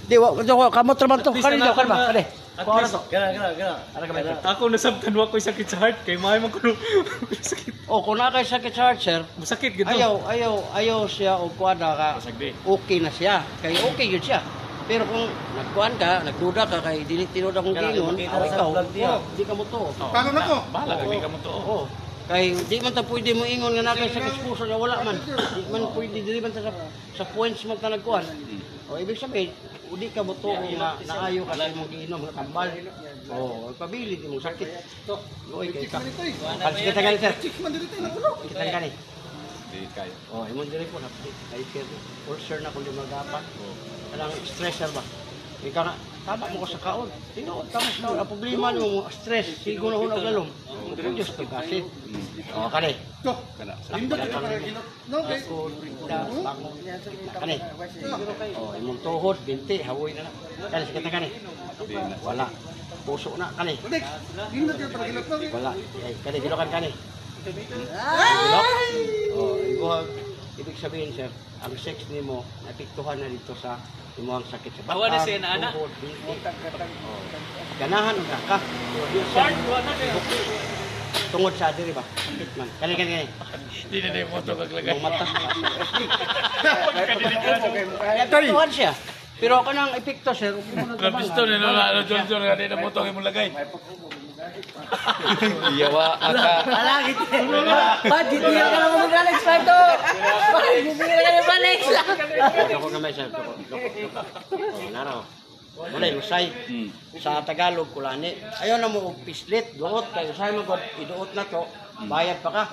Di wa kamot ra man to. Kani daw kan ba? Kani. At least, gana. Ako nasabtan wa ko sakit sa heart kay may man kuno sakit. Oh, kung na kay sakit sa heart, sir. Masakit gito. Ayaw siya og kuada ka. Okay na siya. Kay okay yun siya. Pero kung nagkuan ka, nagduda ka kay dili tinuod akong gingon, ikaw, di ka mo to. Paano na ko? Bala di ka mo to. Oo. Kay di man ta pwede mo ingon nga na kay sakit puso na wala man. Di man pwede dili man ta sa points man ta nagkuan. O ibig sabihin, udi ka mo to nga naayo ka sa imong giinom nga tambal. Oh, pabili di mo sakit. Oy kay ka. Kasi kita gani sir. Kita gani. Di kayo. Oh, imong diri po na kay sir. Ulcer na kun di magapan. Kanang stressor ba? Ikaw na, tama mo ko sa kaon. Tinuod ka mas kaon. Ang problema mo, stress. Sigo na hunag lalong. Diyos ko kasi. O, kani. Lindot ka para ginot. No, okay. Kani. O, imong tuhod, binti, hawoy na na. Kani, sikita kani. Wala. Puso na, kani. Lindot ka para ginot. No, okay. Wala. Kani, gilokan kani. Gilok. O, ibig sabihin, sir, ang sex ni mo, napiktuhan na dito sa imuhang sakit sa bataan. Awa na siya na anak. Ganahan ang kaka. Tungod sa diri ba? Sakit man. Kani. Di na yung moto kaglagay. Ang mata. Napiktuhan siya. Pero ako nang epekto, sir. Rapisto ni Lola Johnson nga di na moto ang imong lagay. Iyawa aka. Alagit. Budget niya ka lang mo Alex Pato. Budget niya ka lang Alex. Doko kami sir. Doko. Naro. Wala lusay. Sa Tagalog kulani. Ayaw na mo og pislit, duot kay usay mo god iduot na to. Bayad pa ka.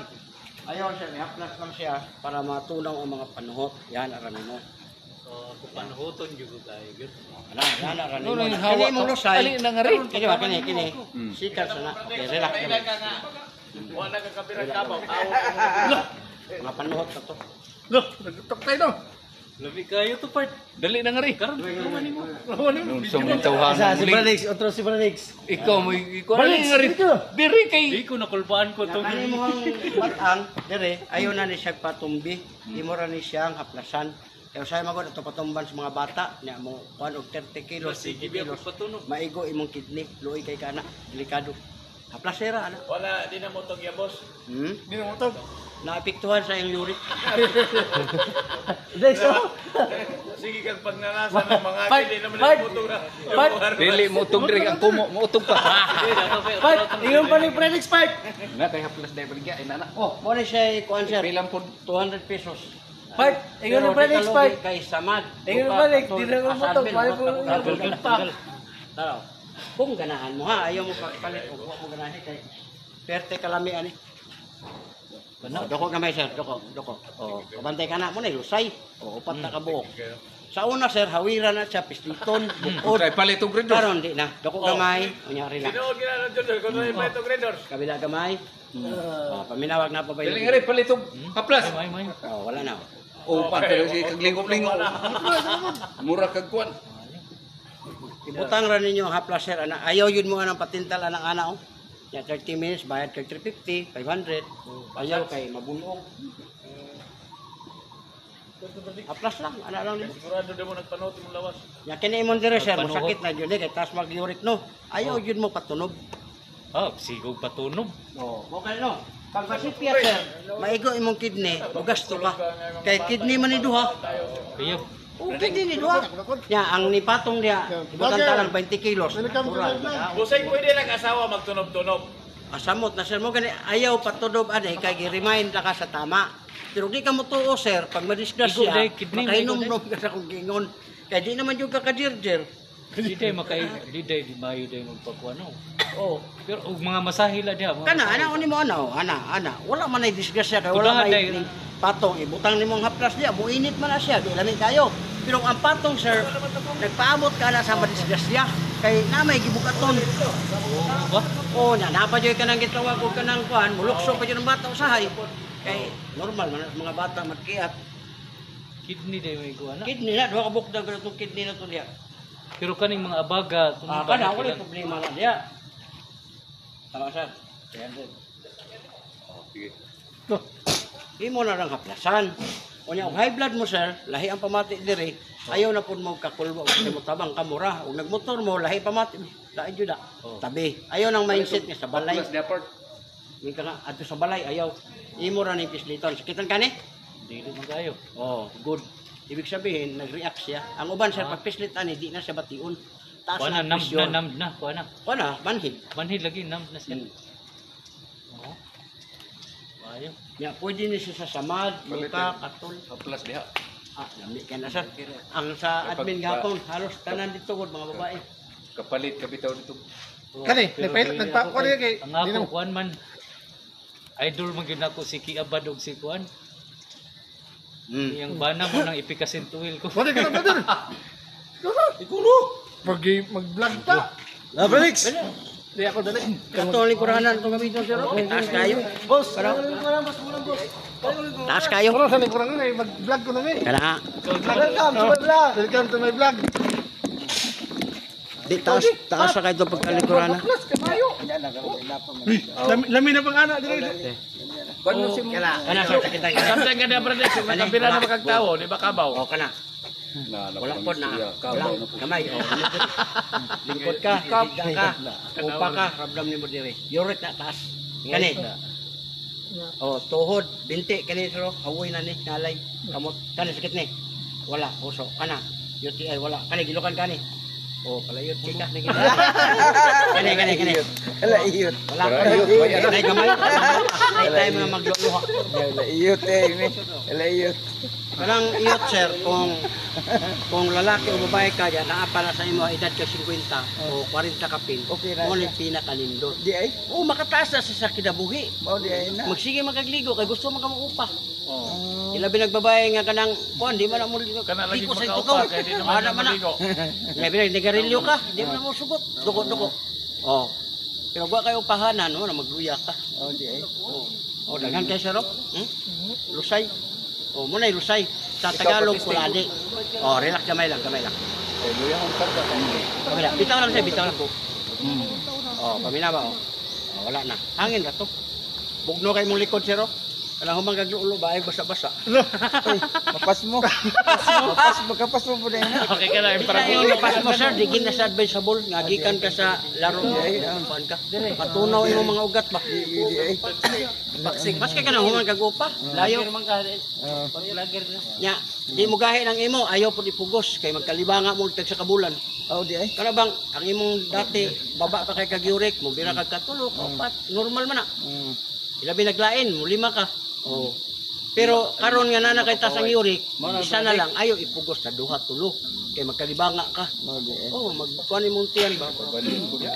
Ayaw siya i-upload lang siya para matunaw ang mga panuhot. Yan arami mo. Kung panuhoton jud tayo. Yan arami mo. Nuno yung Kini hawa mo to. lusay. Ali na nga rin. Kini ba kini. Sikat sana. Okay, relax lang. Wala ka kapiran kabaw. Mga panuhot na to. Loh, nagtok tayo no. Labi kayo to part. Dali na nga rin. Karon kumanin mo. Nung sumintawhan ng link. Otro si Branix. Ikaw mo, ikaw na nga rin. Diri kay. Di ko nakulbaan ko to. Kani mo ang batang, dire, ayaw na ni siya patumbi. Imo ra ni siyang haplasan. Kaya saya magod ato patumban sa mga bata, niya mo 1 og 30 kilos, Sige 60 biya kilos. patunog. Maigo imong kidney, luoy kay kana, delikado. Haplasera ana. Wala di na motong ya boss. Hindi na mo to. Naapektuhan sa iyong uric. Deso. Sige kag pagnanasan ng mga Part, di naman part, motong na. part. Dili mo utog diri ang kumo mo utog pa. Part, ingon pa ni Branix part. Na kay haplas dai baligya ina na. Oh, mo ni siya kuan sir. Pilang pod 200 pesos. Part, ingon ni Branix part. Kay samad. Ingon ni Branix, di na mo to, pare po. Tara. Kung ganahan mo ha, ayaw mo palit o mo ganahan kay perte kalami ani. Doko gamay sir, doko. Oh, kabantay ka na mo na lusay. O upat na ka buok. Sa una sir, hawiran na siya pisliton, bukod. Try palit og red. Karon di na. Doko gamay, unya relax. Tinuod gina na Johnson kung ano yung to graders. Kabila gamay. Paminawag na pa ba Dili nga rin palit og haplas. Oh, wala na. O pa pero si kaglingop-lingop. Mura kag kuan. Ibutang ra ninyo ang haplas sir ana. Ayaw yun mo anang patintal anang ana oh. Ya 30 minutes bayad kay 350, 500. Ayaw kay mabulong. Haplas lang, ana lang nimo. Sigurado di mo nagpanood yung lawas. Ya kini imong dire sir, masakit na jud kay taas mag-uric no. Ayaw yun mo patunog. Sigog patunog. Oh, okay no. Pag masipya sir, maigo imong kidney, gasto ka. Kay kidney man ni duha. Kaya Oh, kidney ni duha. Ya ang nipatong dia, ibutan talang 20 kilos. Natural. Busay pwede lang asawa magtunog-tunog. Asamot na sir mo gani ayaw patunog ani kay gi-remind ka sa tama. Pero di ka mo tuo sir pag madisgrasya. Igo day, kidney, Makainom-nom ka sa kung gingon. Kay di naman jud ka kadirjer. Di day di mayo day magpakuano. Oh, pero og mga masahila diha. Kana ana uni mo ana. Wala man ay disgrasya kay wala Kudahan, may day. patong ibutang nimong haplas diya, muinit man na siya, di lami kayo. Pero ang patong sir, nagpaamot ka na sa madisgrasya kay namay gibukaton. Oh, napajoy ka nang gitawag ko ka nang kuan, mulukso pa jud ang bata usahay. Kay normal man ang mga bata magkiat. Kidney day may kuana. Kidney na, duha ka bukdag ka itong kidney na ito diya. Pero kaning mga abaga, Kana, wala problema na diya. Tama sir. Sige. Imo na lang haplasan. Unya og high blood mo sir, lahi ang pamati diri. Ayaw na pud mo kakulbo kasi mo tabang kamura. Ug nagmotor mo lahi pamati. Dai jud da. Tabi. Ayaw nang mindset nga sa balay. Plus deport. Ni ka adto sa balay ayaw. Imo ra ni pisliton. Sakitan ka ni? Dili man kayo. Oh, good. Ibig sabihin nag-react siya. Ang uban sir pag pislit ani di na siya bation. Taas Kuha na, na presyon. nam na, kuha na. Kuha na, manhid. Manhid lagi, nam na siya. Oo. Ayaw. Ya, pwede ni siya sa samad, muka, katol. Plus diha. Ah, lami ka na sir. Ang sa admin gapon, halos tanan dito gud mga babae. Kapalit ka bitaw dito. Kani, nagpa-kuha niya kay... Ang ako, kuhan man. Idol man yun ako si Kiabad o si Kuhan. Yung bana mo nang ipikasin tuwil ko. Wala ka na, brother. Mag-vlog ta. Ah, Felix! Di ako dali. Katol ni kuranan to gamiton sir. Taas kayo. Boss, Taas kayo. Ano sa likuran na mag-vlog ko na ni. Kana. Welcome to my vlog. Welcome to my vlog. Di taas sa kayo to pagkalikuran. Plus, kamayo. Lami na pang anak dili. Kana sir, kita. Samtang ka na brother, kung nakabira na makagtawo, di ba kabaw? Oh, kana. Na Wala pod na. Kabaw na po. Kamay. Oh, lingkod ka, higda ka, upa ka, ramdam ni mo diri. Yurik na taas. Kani. Oh, tuhod, binti kani sir, awoy na ni, nalay, kamot. Kani sakit ni. Wala, uso. Kana. UTI wala. Kani gilukan kani. Oh, palayot chika ni gid. Kani. Iyot. Wala ka. Nay gamay. Nay tayo mga magluluha. Iyot ni. Iyot. Kanang iyot sir kung lalaki o babae ka diyan naa para sa imo edad ka 50 o 40 ka pin. Okay ra Mo ni siya. pinakalindot. Di ay. Oo, makataas na sa kinabuhi. Mao di ay na. Magsige magagligo kay gusto man ka upa. Ilabi nagbabae nga kanang kuan di man na mo Kana lagi Liko sa makaupa, tukaw. kaya di naman na maligo. Labi na negarilyo ka, di mo na mo sugot. Duko. Oh. Pero wa kayo pahanan mo na magluya ka. Oh di ay. O, daghan kayo sarap. Lusay. O, muna yung lusay. Sa Tagalog, kulali. O, relax, gamay lang. Kamila. Bitaw lang siya, bitaw lang po. O, pamina ba, o? O, wala na. Hangin na to. Bugno kayo mong likod, sir, o. Kanang humang gagluulo, bahay basa-basa. Mapas mo. Kapas mo po na yun. Okay ka na, Para yung lipas mo, sir, di gin na sa advisable. Ngagikan ka sa laro. Kuan ka. Patunaw yung mga ugat ba? Baksig. Mas ka kanang humang kagupa. Layo. Nya, di mo gahi ng imo, ayaw po ipugos kay magkalibanga mo tag sa kabulan. Oh di ay. Kana bang ang imong dati baba pa kay kagyurik mo bira kag katulo, kapat, normal man na. Ilabi naglain mo 5 ka. Oh. Pero karon nga nana kay tas ang yurik, isa na lang ayaw ipugos sa duha tulo kay magkalibanga ka. Mao di ay. Oh, magkuan imong tiyan ba?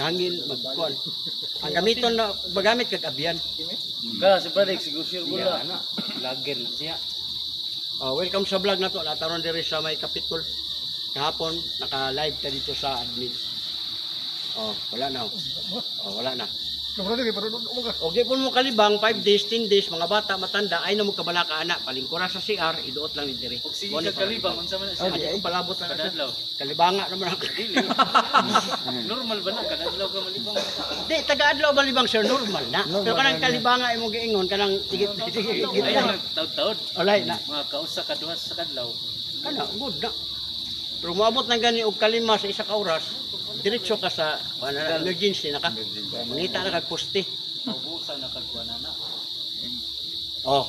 Hangin magkuan. Ang gamiton na magamit kag abyan. Kala si Felix siguro sure Yeah, ana. Lager na siya. Welcome sa vlog na to. Nataron diri sa may Kapitol. Kahapon naka-live ka dito sa admin. Wala na. Wala na. Brother, pero mo ka. Og di po mo kalibang 5 days, 10 days mga bata matanda ay na mo kabalaka ana palingkura sa CR iduot lang ni diri. Sige ka kalibang, unsa man Oh di siya. ay. Palabot na ka. Kadadlaw. Kalibanga naman ako. Normal ba na? Kadadlaw ka malibang. Di taga-adlaw balibang sir normal na. Pero kanang kalibanga imong giingon kanang sige. Ay, taud-taud. Alay na. Mga kausa ka duha sa kadlaw. Kana good na. Pero moabot nang gani og kalima sa isa ka oras, diretso ka sa emergency na ka. Mangita na kag poste. Maubusan na kagwa na. Oh.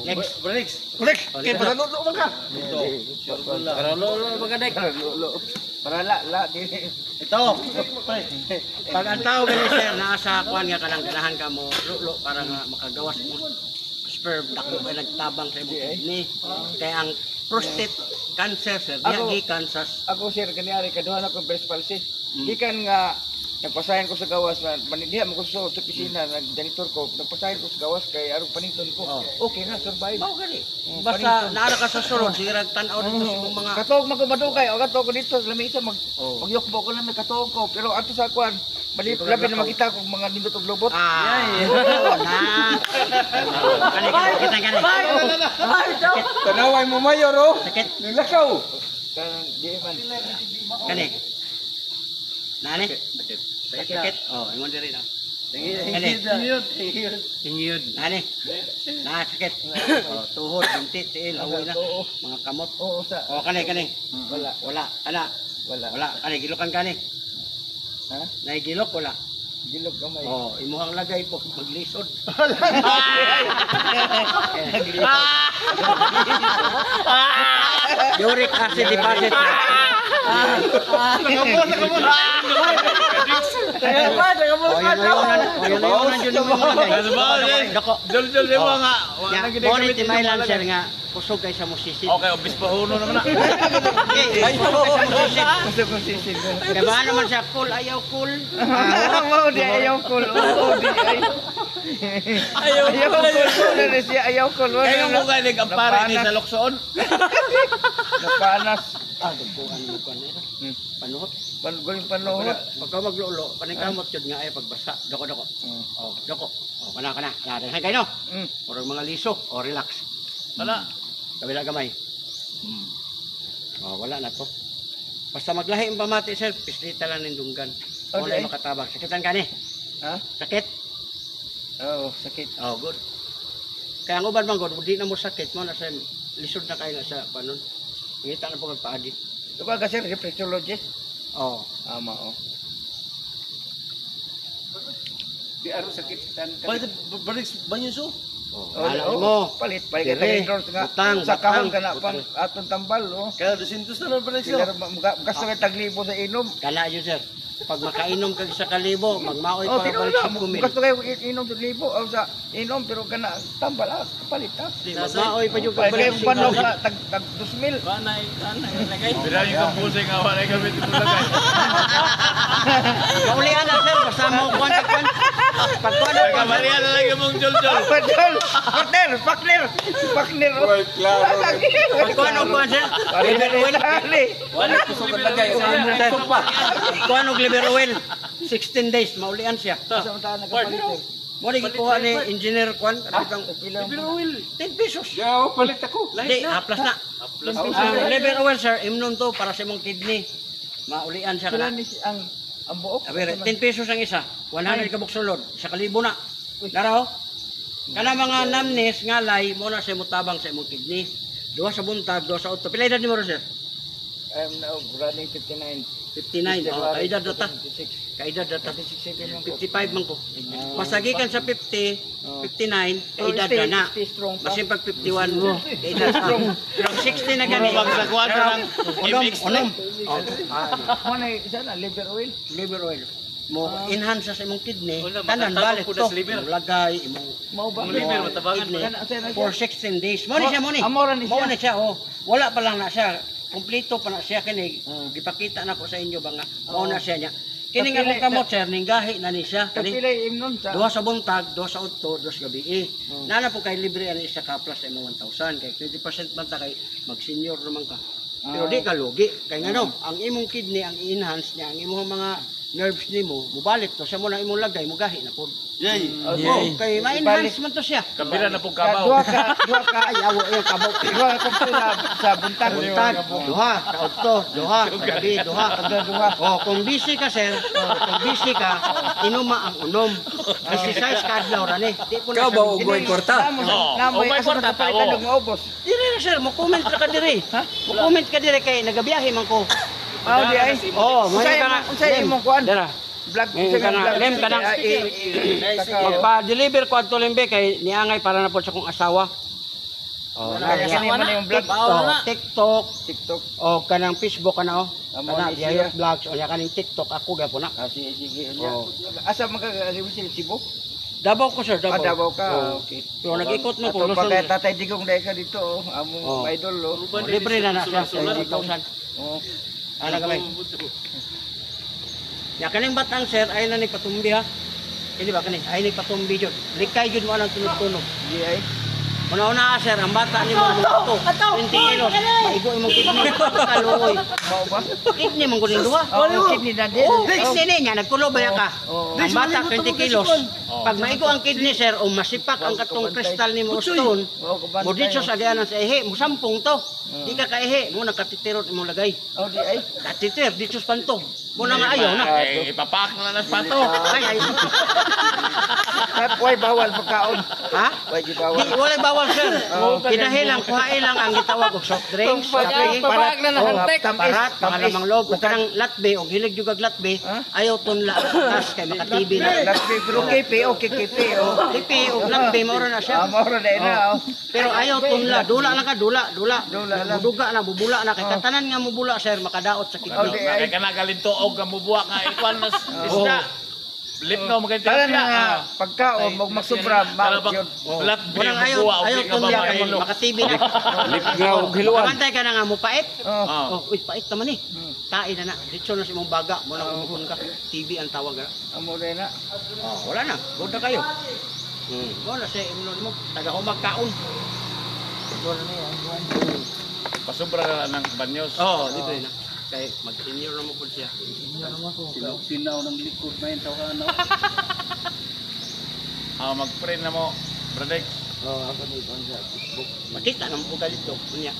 Next. Felix. Ulik, kay para lulo man ka. Para lolo magaday. Para la di. Ito. Pag ang tao gani sir naa sa kuan nga kanang ganahan ka mo lulo para nga makagawas mo sperm dako kay nagtabang sa imong ni kay ang prostate cancer sir diha gikan sa Ako sir kaniari kaduha na ko breast palsy. Gikan nga nagpasayan ko sa gawas man diha mo ko sa opisina nag-janitor ko nagpasayan ko sa gawas kay aron paniton ko. Okay na survive. mao gani. Basta naara ka sa sulod sige tan-aw dito sa imong mga Katog man ko madugay o katog ko dito sa lamisa magyukbo ko lang may katog ko pero ato sa kwan labi na makita ko mga nindot og lobot. Na. Kani. Tanaway mo mayor oh. Sakit. Nilakaw. Kanang di man. Kani. Nani? Sakit. Oh, ingon diri na. Tingiyod. Ani. Sakit. Tuhod, binti, tiil, awoy na. Mga kamot. Oo, sa. Kani. Wala. Wala. Ana. Wala. Kani, gilokan kani. Ha? Naigilok, wala. Gilog kamay. Imuhang lagay po, maglisod. Uric acid deposit. Jol, di ba nga? Ngunit timailan sir nga, kusog kay sa musisid. Okay, obis pa huno naman na. Gusto kong sisid. Kaya ba naman siya, cool, ayaw cool. Mau di ayaw kul. Oo, di ay. Ayaw kul. Na siya ayaw kul. Kaya mo galing ang pare ni sa Loksoon. Napanas. Dugbuan mo ko nila. Panuhot. Guling panuhot. Pagka maglolo, paningkamot yun nga ay pagbasa. Doko. Doko. Kana. Nadahan kayo no? Or mga liso. O relax. Wala. Kabila gamay. Wala na to. Basta maglahi ang pamati sir, pislita lang ng dunggan. Wala makatabang. Sakitan ka ni? Ha? Sakit? Oo, sakit. Good. Kaya ang uban man good, di na mo sakit mo na sa lisod na kayo na sa panon. Ngita na po magpaadi. Ito ka kasi reflexologist. Ama, Di aro sakit tan. Balik banyo so. Alam mo. Palit ka kalendros nga. Sa kahon ka na pang atong tambal. Kaya 200 na balik so. Gasto ka taglibo sa inom. Kana yun sir. Pag makainom ka sa kalibo, magmaoy pa balik sa kumin. Gasto kayo inom sa libo o sa inom pero kana tambal palit ha. Magmaoy pa yung Pwede balik yung sa panog kumin. ka tag 2,000. Bila yung kampusay nga wala yung gamit mo lagay. Maulian na sir, basta mo kuwan. Pagkuhan na kuwan. Kamalian na lang yung mong Jol. Padol! Partner! Pagkuhan na kuwan sir. Wala kusog ang lagay. Kuhan og liver oil. 16 days, maulian siya. Mo ni gikuha ni engineer kuan katong liver oil 10 pesos. Yaw, palit ako. Di, haplas na. Ang liver oil sir, imnon to para sa imong kidney. Maulian siya Sila kana. ni ang buok. Aber 10 pesos ang isa. 100 ka buksulod, sa kalibo na. Daraw. Kana mga namnes ngalay mo na sa imong tabang sa imong kidney. Duha sa buntag, duha sa auto. Pila edad nimo sir? I'm now running 59. 59. Kaedad data. 56. Kaedad data. 56 55 man ko. Masagikan sa 50, 59, kaedad na na. Stay strong pa. Masin pag 51 mo, kaedad na. Pero 60 na gani. Magsakuan ka ng MX. Unom. Ano isa na liver oil? Liver oil. Mo enhance sa imong kidney. Tanan balik to. Lagay imong Mao ba? Liver, matabangan kidney Kana sa na for 16 days. Mo ni siya mo ni. Amora ni Mo siya. ni siya Wala pa lang na siya. Kompleto pa na siya kini. Gipakita na ko sa inyo ba nga. Mao na siya niya. Kini nga kung kamot sir ning gahi na ni siya. Kani Kapila imnon sa. duha sa buntag, duha sa udto, duha sa gabi. Nana po kay libre ani isa ka plus ay 1,000 kay 20% man ta kay mag-senior naman ka. Pero di ka lugi kay ngano, ang imong kidney ang i-enhance niya, ang imong mga nerves nimo mubalik to sa mo na imong lagay mo gahi na pod. Kay ma-enhance man to siya. Kabila na pong kabaw. Duha ka Ayaw yung kabaw. duha ka sa buntag. Buntag, duha, sa udto, duha, sa gabi, duha. Kung busy ka sir, kung busy ka, inuma ang unom. Exercise ka adlaw ra ni. Di po na Ikaw ba ugoy korta? Namoy may asa kwarta na tao. palitan ng maubos. Dire na sir, mo comment ka dire. Mo comment ka dire kay nagabiyahe man ko. Mao di ay. Mo Unsay imong kuan? Dara. Vlog Ngayon ka na, lem ka na. Magpa-deliver ko adto limbe kay niangay para na po sa kong asawa. Kaya kini man yung vlog. TikTok, TikTok. o kanang Facebook kana Amo kana ni diayo siya. vlogs o ya kaning TikTok ako gyapon na. Sige. Oh. Asa magkakasimusin Cebu? Dabaw ko sir, dabaw. Davao ka. Oh. Okay. Pero nag-ikot mo Ato ko pa Luzon. kay Tatay Digong dahil ka dito, among idol. Libre na na siya, 20,000. Oh. Ana gamay. Ya kaning batang sir ay na ni patumbi ha. Hindi ba kani? Ay ni patumbi jud. Likay jud mo ang tunog-tunog. Di ay. Una-una sir, ang bata ni mo ako. 20 kilos. Maigo imong kidney. Kaluoy. Mao ba? Kidney mong kuning duha. Oh, kidney na din. Kidney niya, nagkulo ba ka? Ang bata 20 kilos. Pag maigo ang kidney sir, o masipak ang katong kristal ni mo stone, mo dito sa agayanan sa ehe, mo sampung to. Di ka kaihe, mo nakatitirot imong lagay. Oh, di ay. Katitir, dito sa pantog. Mo na nga ayaw na. Ipapak na lang pato. Ay, Why bawal pagkaon? ha? Why di bawal? Di, walay bawal sir. Kinahilang, kuhain lang ang gitawag og soft drinks, kape, Parak na nahantek. parat, mga lamang loob, o kanang latbe, o hilig yung latbe, ayaw tunla ang patas, kay makatibi na. Latbi pero kipi, okay kipi. Oh. Tipi, o latbe, maura na siya. Amor na ina. Oh. Pero ayaw tunla, dula lang ka, dula. Dula lang. Buduga na, bubula na, kay katanan nga mubula sir, makadaot sa Okay. kidney. Kaya ka nagalintuog ka mubuwa ka ikwan na isda. Lipno mo kayo Tara na nga, tilapia. pagkaon, magsubra, Talabak, yun. lat Walang ayaw, ayaw ka ba tunla, mahilo? makatibi na. Lipngaw og hiluan. Kamantay ka na nga mo pait. Oh. Oh, uy, pait naman eh. Tain na na, dito na si mong baga, mo na umuhon ka. TV ang tawag na. Amor na. Oh, wala na, buta kayo. Wala siya, imunon mo, taga-humag kaon. Pasubra na lang ng banyos. Oo, libre na. Kaya mag-senior na mo po siya. Sinaw ng likod na yung tawhan. Mag-print na mo, Bradex. Makita naman po ka dito, kunya.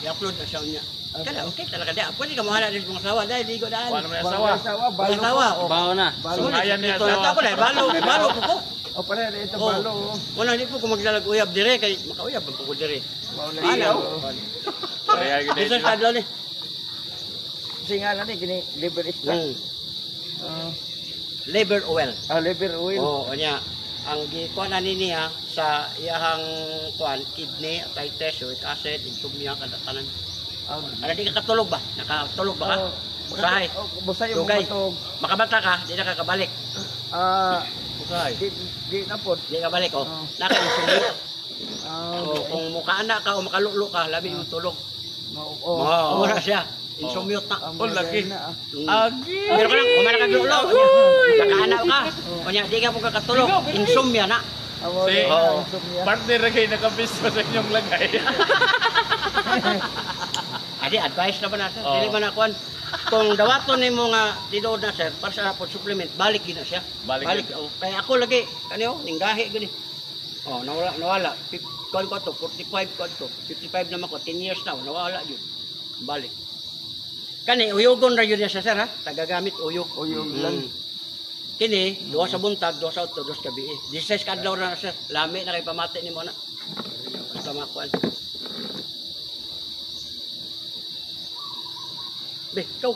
I-upload na siya niya. Kaya, okay talaga diya. Pwede ka mahala din mga asawa dahil ligo daan. Wala naman yung asawa. Mga asawa, oh. Baho na. Sunayan niya Ito na asawa. ako dahil balo po ko. O pare, ito Oh. balo. Wala, hindi po ko maglalag-uyab dire, kaya makauyab ang po dire. Ilaw. Kaya Dito gini sa kadlaw ni. Singalan ni gini liver extract. Liver oil. Liver oil. Oo, niya. Ang gikuan ani niya sa iyahang kuan kidney, arthritis, uric acid, insomnia kada tanan. Ano di ka katulog ba? Nakatulog ba ka? Busahay. Busay yung Dugay. matog. Makabata ka, di na ka kabalik. Busahay. Di na po. Di ka balik oh. Naka-insomnia. Oh, kung mukaanak ka o makalulo ka, labi yung tulog. Oo, wala siya. Insomnia na. Oh, laki. Agi. Pero ka lang, kumana ka lulo. Nakaanak ka. Kanya, di ka po kakatulog. Insomnia na. Si partner na kayo nakabisto sa inyong lagay. Adi, advice na ba na sir? Dili ba na kuan? Kung dawaton nimo nga tinuod na sir, para sa hapon supplement, balik gina siya. Balik Oh. Kaya ako lagi, kaniyo, ninggahi gani. Oh, nawala. Kuan ko to, 45 ko to. 55 naman ko, 10 years na, nawala yun. Balik. Kani, uyugon ra yun siya sir ha? Tagagamit uyog. Uyog lang. Kini, duha sa buntag, duha sa utto, duha sa gabi. 16 kadlaw na sir. Lami na kay pamati nimo na. Basta makuan. Be, ikaw.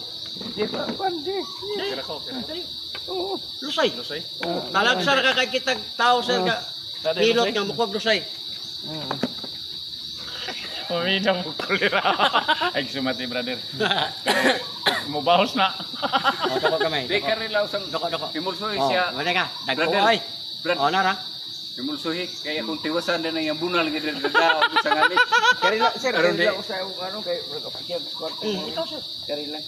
Di pa pandi. Kira ko. Oo. Lusay. Lusay. Talagsar ka kay kitag tao sir ka. Dati, Pilot Lusay? nga mukog lusay. Pamina mo kulira. Ay, sumati, brother. Mubahos na. O, dako kamay. Di ka rin lang sang Dako. imulsuhi O, siya. wala ka. Dako Brother. ay. Brad. O, nara. Imulsuhi kaya kung tiwasan na yung bunal nga dito sa ngani. Kari lang sir, Karon kari di. lang sa ano kay pagkapakyan squad. Ikaw sir. Kari lang.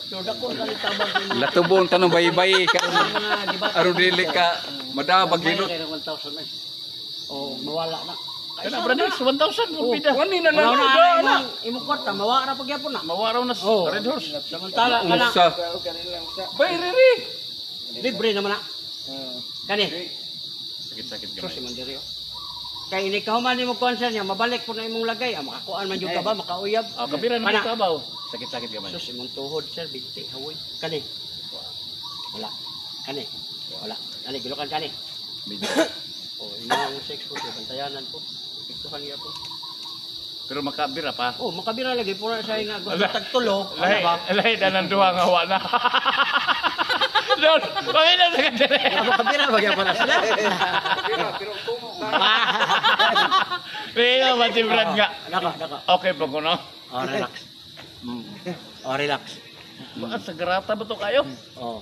So, dako ka ni tabang ko mo. Latubon tanong bayi-bayi karon Mga debate. aron dili ka madabag May hilot. kaya 1,000 na. O, mawala na. Kaya brother, 1,000 po pida. Wani na Wala lang. na imong kwarta, mawala na pagyapon na. Mawaraw na Oh. Red Horse. Samantala ka na. Usa. Kari lang sa. Bayriri. Libre naman na. Kani. Sakit-sakit So, si gamay. Mandirio. Kaya ini kahuman ni mo konser niya, mabalik po na imong lagay. Makakuan man yung ka ba, makauyab. Kabira na Kana. mo kabaw. Sakit-sakit gamay. Sus, imong tuhod, sir, binti, hawoy. Kani. Wala. Kani. Wala. Kani, gilukan kani. O, imong sex po, bantayanan po. Piktuhan niya po. Pero makabira pa. Oh, makabira lagi po na siya nga gusto tagtulo. Ano Lahi, ba? lahi na ng duha nga wala. Don, pamina sa kadire. Makabira ba yan para sila? Pero mati Brad nga. Nako. Okay pa ko no. Oh, relax. Oh, relax. Bakit sa garata ba to kayo? Oh.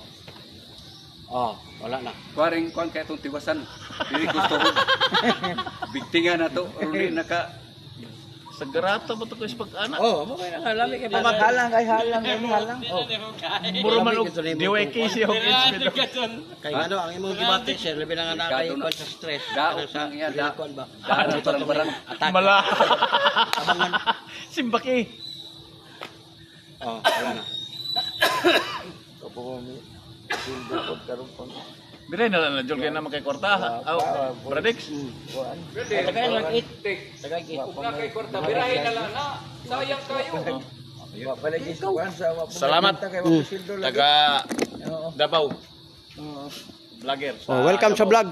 Oh, wala na. Paring kuan kay tong tiwasan. Dili gusto ko. Bigtingan na to aron di naka Sa garata ba ito ko pag anak? Oh, mo kay nga lami kay pamag. Halang kay halang. Oh. Muro man og DYK siya og speed. Kay ano ang imong gibati sir, labi na nga na kay kon sa stress. Daot Kanang sa lang yan, daot. kon ba. Daot parang Attack. Mala. Abangan. Simbaki. Oh, wala na. Biray na lang na jol kay na makay kwarta. Aw, Bradex. Tagay lang it. Tagay it. kay kwarta, birahin na lang na. Sayang kayo. Salamat. Taga Davao. Vlogger. Oh, welcome sa vlog.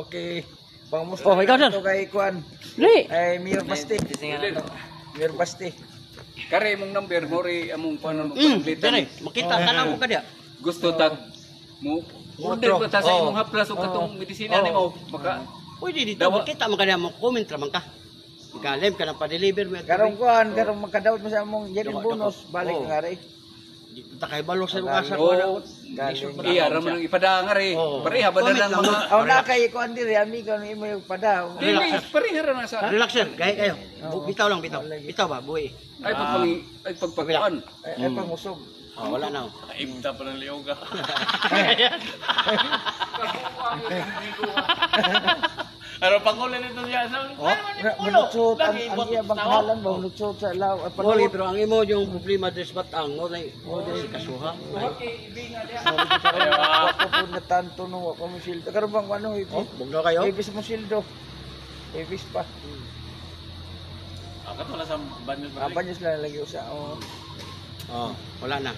Okay. Pangusta Oh, ikaw, sir. ito kay Kuan. Ni. Ay, Mayor Basti. Mayor Basti. Kare mong number mo ri among panon Dire, makita tanaw mo ka dia. Gusto tag mo order ba ta sa imong haplas o katong medisina nimo baka Pwede dito makita mo ka mo comment ra man ka. Galim ka na pa-deliver mo. Karong Kuan, karong makadawat mo sa among yearly bonus, balik nga rin. Ta kay balo sa asa oh ko. iya ra man ang ipada nga ri pareha ba na lang mga Aw na kay Kuan diri, amigo ni imo yung padaw. dili pareha ra na sa Relax sir, gaya kayo. Bitaw lang bitaw. Bitaw ba, buhi. ay pagpagpagpaan Ay, pangusog. Oh, wala na. Imta pa ng liog ka. Ano pangulan nito niya sa? Manutsot, ang iya bang halan ba, manutsot sa law. Wala pero ang imo yung problema des batang mo na kasuha. Ako po na tanto nung ako mo sildo. Karoon bang ano, Bugno kayo? ibis mo sildo. Ibis pa. Ako wala sa banyo pa. Abanyos lang lagi usa. Oh, wala na.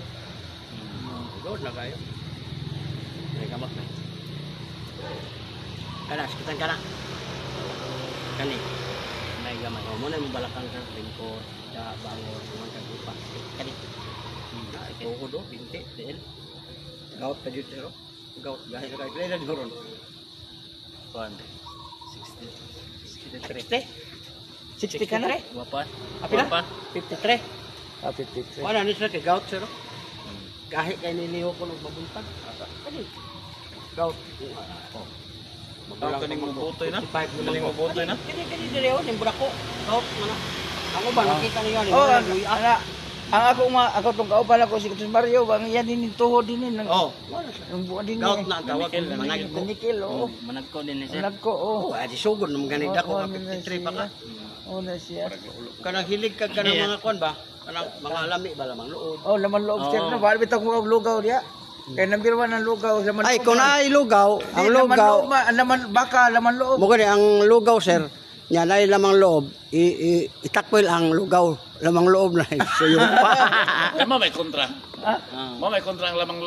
Good na kayo. Ay kamot na. Kana, sakitan ka na. Kani. Nay gamay. Oh, muna mo balakang sa lingkod, sa bangor, mga kagupa. Kani. Na, ito ko do, binti, del. Gaut ka dito, pero. Gaut, gahi na kayo. Kaya na dito ron. 60 ka na? Wapan. Apila? 53. 53. Wala ni sila kay gout sir. Kahit kay niliho ko ng mabuntag. Kani. Gout. Ang kaning mabutoy na. 55 mo Kaning mabutoy na. Kani dire oh, ning brako. Gout mana. Ako ba nakita niyo ni? Ang ako tong kauban ako si Kutus Mario, bang yan din tuhod din nang. Oh, Ang buwan din. gout na ang tawag ko manag ko. Nikil, oo. Managko din ni sir. Nagko, oo. Oh, adi sugod nang ganid ako 53 pa ka. Oo na siya. Kanang hilig ka kanang mga kon ba? Kanang mga lami ba lamang luod. Oh, laman loob sir na. Bali bitang mo lugaw diya. Kay number 1 ang lugaw sa Ay, kung naay lugaw, ang lugaw, laman baka, laman loob. mo gani ang lugaw sir, nya naay lamang loob, itakwil ang lugaw, lamang loob na. So yung Mo may kontra. Mo may kontra ang lamang